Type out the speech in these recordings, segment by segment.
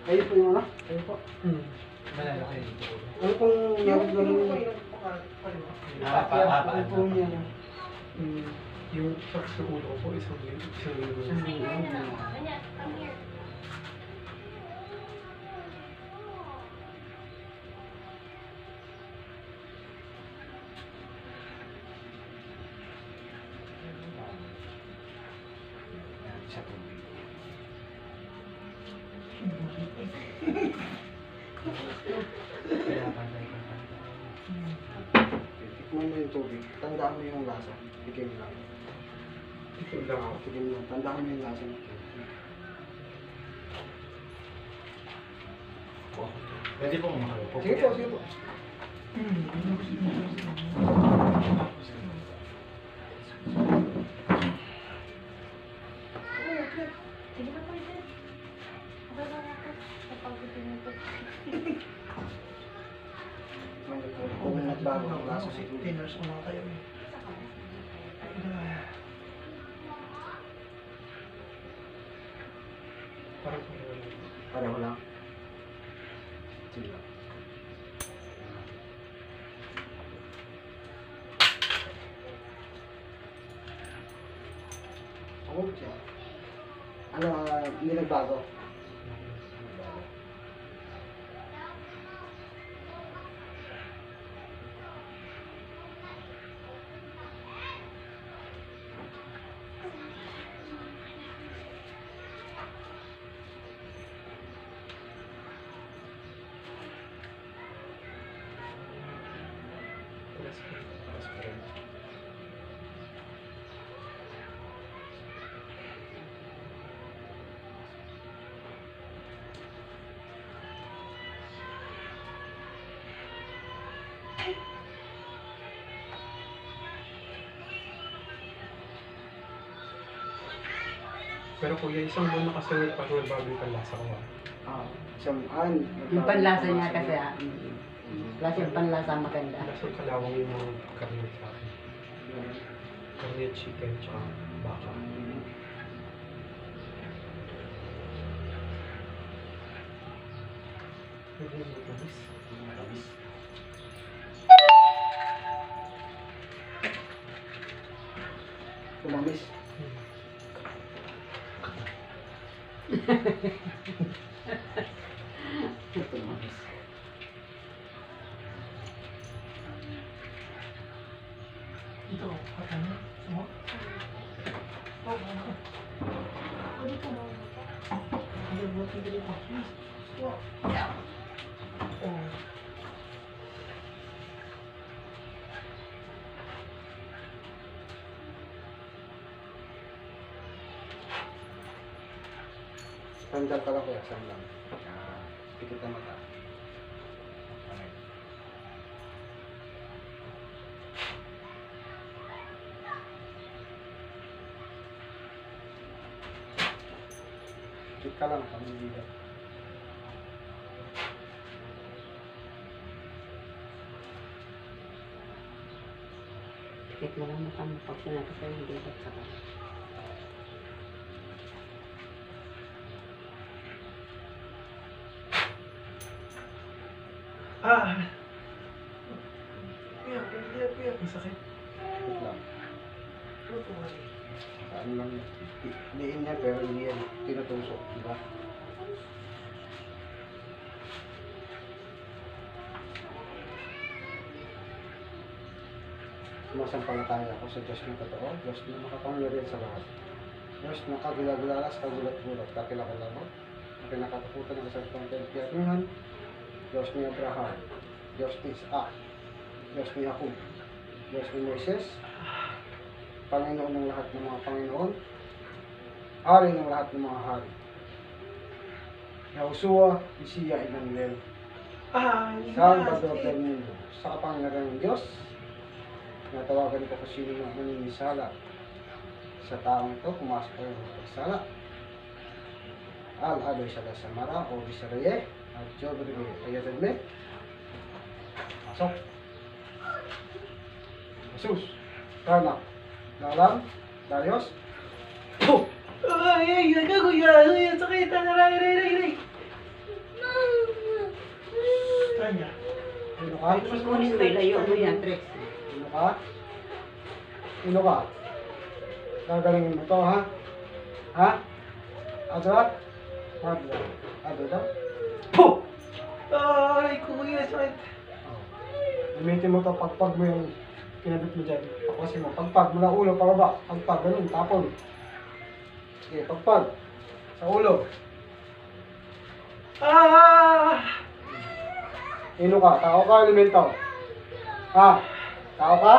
Kayo po yung ano? Kayo po. Malalaki dito. Ano pong Yung yung Ano po niya? yung sa ulo ko po, isang Sa tubig. Kaya pantay ka pantay. Tikman mo yung tubig. Tandaan mo yung lasa. Tikim lang. ito lang ako. Tikim lang. Tandaan mo yung lasa. Pwede po makalupo. Sige po, sige po. Sige na po ito. Baba na po. Napagutin mo po. Kung nagbago ang lasa sa tubig. Tiners ko na tayo eh. Parang Pareho lang. Sige lang. Oo, siya. Ano, hindi nagbago. Pero kuya, isang buwan na kasi parang nagbago yung panlasa ko ah. Isang Yung panlasa niya kasi, kasi yung panlasa maganda. Lasang kalawang yung mga karne sa akin. Karne, chicken, tsaka baka. Pwede yung matamis. Matamis. Tumamis. Tumamis. Ito, ano? Sumo? Ulit ko mo. Hindi, buti dito pa. Oh. Sandal ka lang kuya, sandal. Pikit na mata. Pikit ka lang, pamilya. Tikit mo lang mukha mo pag sinabi sa'yo, hindi ba't saka. Ah! Kuya, ang sakit. Pikit lang. Ano to? Ano lang yun. Liin niya pero hindi yan tinutusok, di ba? Sumasampalataya ako sa Diyos na totoo, Diyos na makapangyarihan sa lahat. Diyos na kagulagulalas, kagulat-gulat, kakilakilabot, na kinakatakutan ng kasalitang kaya Diyos ni Abraham, Diyos ni Isaac, Diyos ni Jacob, Diyos ni Moises, Panginoon ng lahat ng mga Panginoon, Hari ng lahat ng mga hari. Yahushua, Isiya, Emmanuel, Salvador del Mundo, sa kapangyarihan ng Diyos, natawagan ko kung sino na maninisala sa taong ito, pumasok kayo ng pagsala. Al-Aloy sa Samara, o Bisaraye, at Jobri, Ayatolme. Pasok. Jesus, Tarnak, Lalang, Darius. Ay, kuya, sakit. Aray. Kanya. Sino ka? Ay, kunin mo, ilayo mo yan, Trex. Sino ka? Sino ka? Gagalingin mo to, ha? Ha? Adra? Adra? Adra? Po! Aray ko, kuya, sakit. Gamitin mo to, pagpag mo yung kinabit mo dyan. Paklasin mo, pagpag mula ulo, pababa. Pagpag, ganun, tapon. Sige, pagpag. Sa ulo. Ah! Sino ka? Tao ka, elemento? Ha? Tao ka?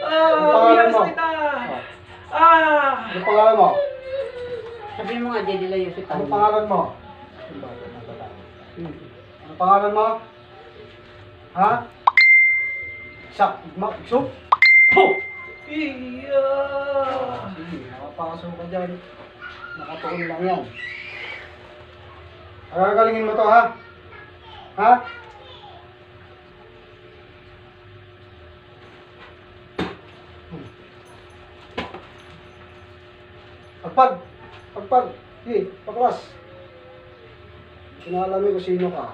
Ah! Ang pangalan Kuya, mo? sakit ah! Oh. Ah! Ano pangalan mo? Sabihin mo nga, di dilayo si Ano Tanya. pangalan mo? Ano pangalan mo? Ha? Soup? Po! Iya! Sige, nakapasok ka dyan. Nakatuon lang yan. Gagalingin mo to, ha? Ha? Pagpag! Pagpag! Sige, paglas! Kinalamin ko sino ka.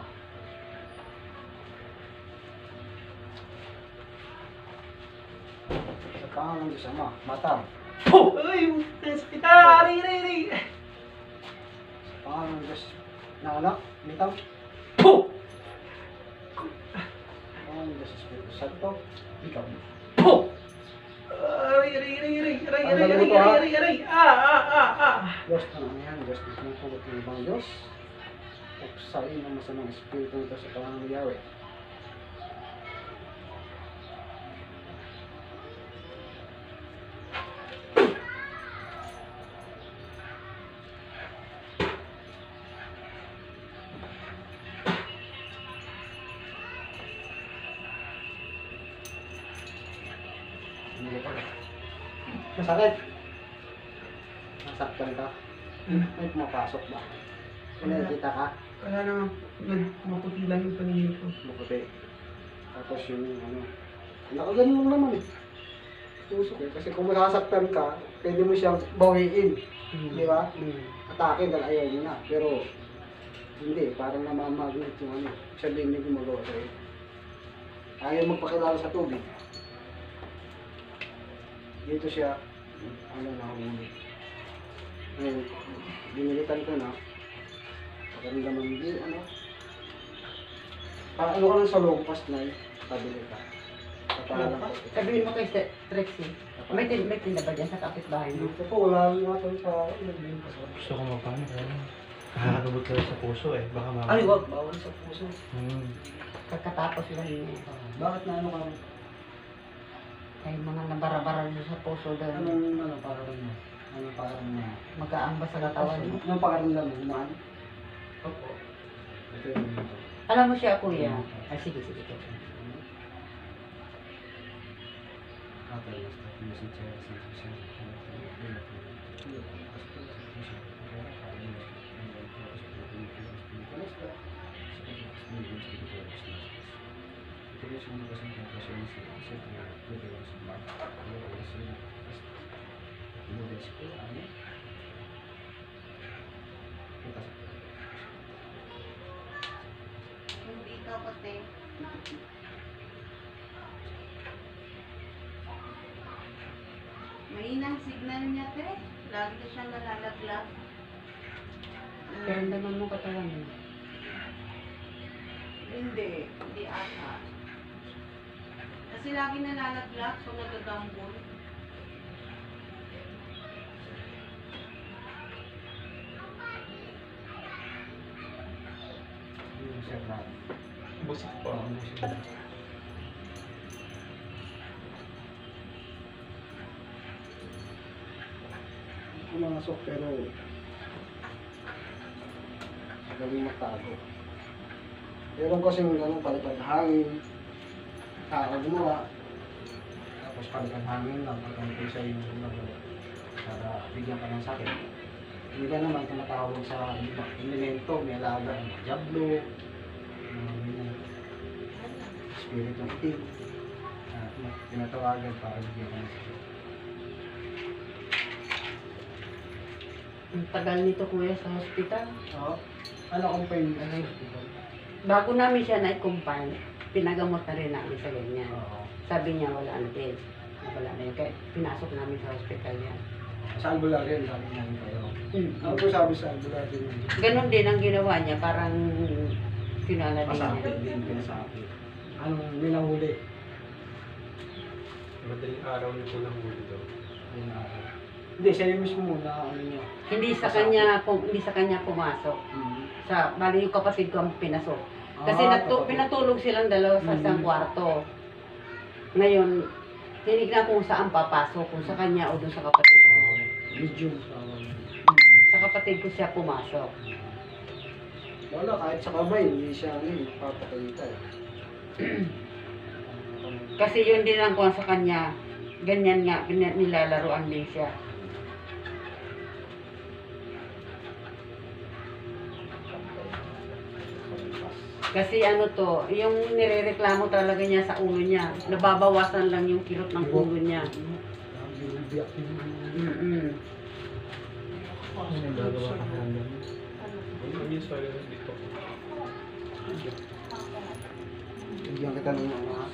Sa pangalan ng Diyos Ama, Mata. Po! Ay! Sakit ah! Aray, aray, aray! Sa pangalan ng Diyos na anak, Mitang. Po! Sa pangalan ng Diyos Espiritu Santo, ikaw. Po! Aray, aray, aray, aray, aray, aray, aray, aray, aray, aray! Ah! Ah! Ah! Ah! Diyos na ano yan, Diyos na sumusulot ng ibang Diyos. Uksain ang masamang Espiritu nito sa pangalan ng Yahweh. Masakit. Nasaktan ka. May pumapasok ba? Pinakita ka? Wala naman. Maputi lang yung paningin ko. Maputi. Tapos yung ano. Nakaganon lang naman eh. Tusok eh. Kasi kung masasaktan ka, pwede mo siyang bawiin. Di ba? Atake dahil ayaw niya na. Pero hindi. Parang namamagnet yung ano. Sabihin niya gumagawa sa'yo. Ayaw magpakilala sa tubig. Dito siya. Ano na humuli. Ngayon, binilitan ko na. Pagkaramdaman hindi, ano. Parang ano ka lang sa long pass na pabili ka. Kapahalan ko. Sabihin mo kay Trexie. May tinda ba dyan sa kapitbahay mo? Dito po, wala nga ito sa long pass. Gusto ko magpaano kaya nakakabot lang sa puso eh. Baka mamaya. Ay, wag. Bawal sa puso. Pagkatapos lang niya. Bakit na ano ka? Ay, mga nabara-bara niyo sa puso doon. Anong parang mo? Anong parang mo? Mag-aamba sa katawan mo. Anong pakiramdam mo? Gumaan? Opo. Ito yung ito. Alam mo siya, kuya. Ay, sige. Hindi ka kasi. Mahinang signal niya, te. Lagi na siyang nalalaglag. Pero naman mo katawan mo. Hindi ata. Kasi lagi nalalaglag pag nagagambol. Yung sir na. Busit pa. Pumasok pero galing matago. Meron kasing gano'ng palipad hangin, tao gumawa, tapos palipad hangin lang, pagkakita siya yung gumagawa para bigyan ka ng sakit. Hindi ka naman tumatawag sa iba, elemento, may alaga, diablo, spirit of itim, tinatawagan para bigyan ka ng sakit. Ang tagal nito, kuya, sa hospital. Oo. Ano kung pain ka na hospital? bago namin siya na-confine, pinagamot na rin namin sa ganyan. Oo. Sabi niya wala na din. Wala na yun. Kaya pinasok namin sa hospital yan. Sa albularyo, sabi namin kayo. Ano Mm. po sabi sa albularyo niya? Ganon din ang ginawa niya. Parang sinala din niya. Pasakit din, pinasakit. Anong minahuli? Madaling araw niyo po ng huli daw. Ayun na ako. Hindi, siya yung mismo na ano niya. Hindi sa kanya pumasok. Sa bali yung kapatid ko ang pinasok. Kasi kapatid. pinatulog silang dalawa sa isang kwarto. Ngayon, tinignan kung saan papasok, kung sa kanya o doon sa kapatid ko. Medium. Sa kapatid ko siya pumasok. Wala, kahit sa kamay, hindi siya papakita eh. Kasi yun din ang kuha sa kanya. Ganyan nga, nilalaroan din siya. Kasi ano to, yung nirereklamo talaga niya sa ulo niya. Nababawasan lang yung kirot ng ulo niya. Mm-mm. Ano yung gagawa ka ng ganun? Ano yung sorry na dito? Bigyan kita ng mga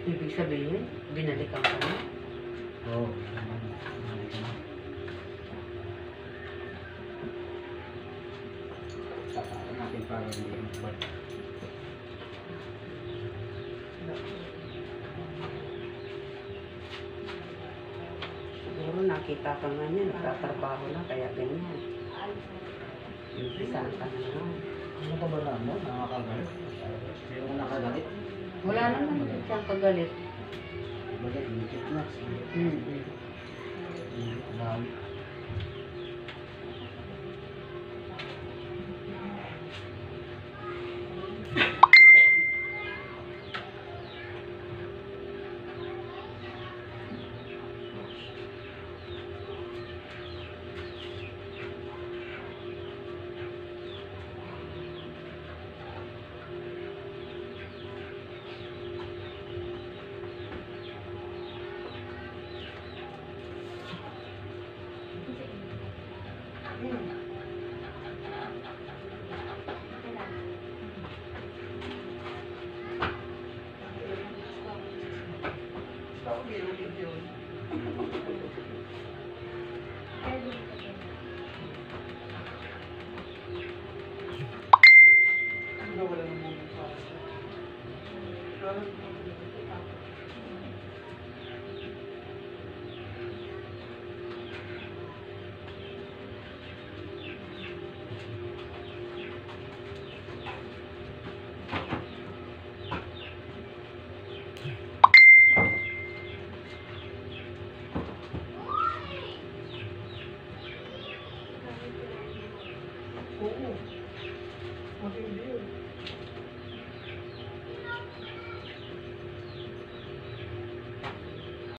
Ibig sabihin, binalikan ka na. Oo. Tataan natin para hindi magbalik. Siguro nakita ka nga niya, nagtatrabaho na, kaya ganyan. Impisan ka na naman. Ano ka ba naman? Nakakagalit? Hindi mo nakagalit? Wala naman siyang kagalit. Bagay, inikit na. Mm-mm. Dami. Wala nang muna sa akin. Oo. Matindi yun.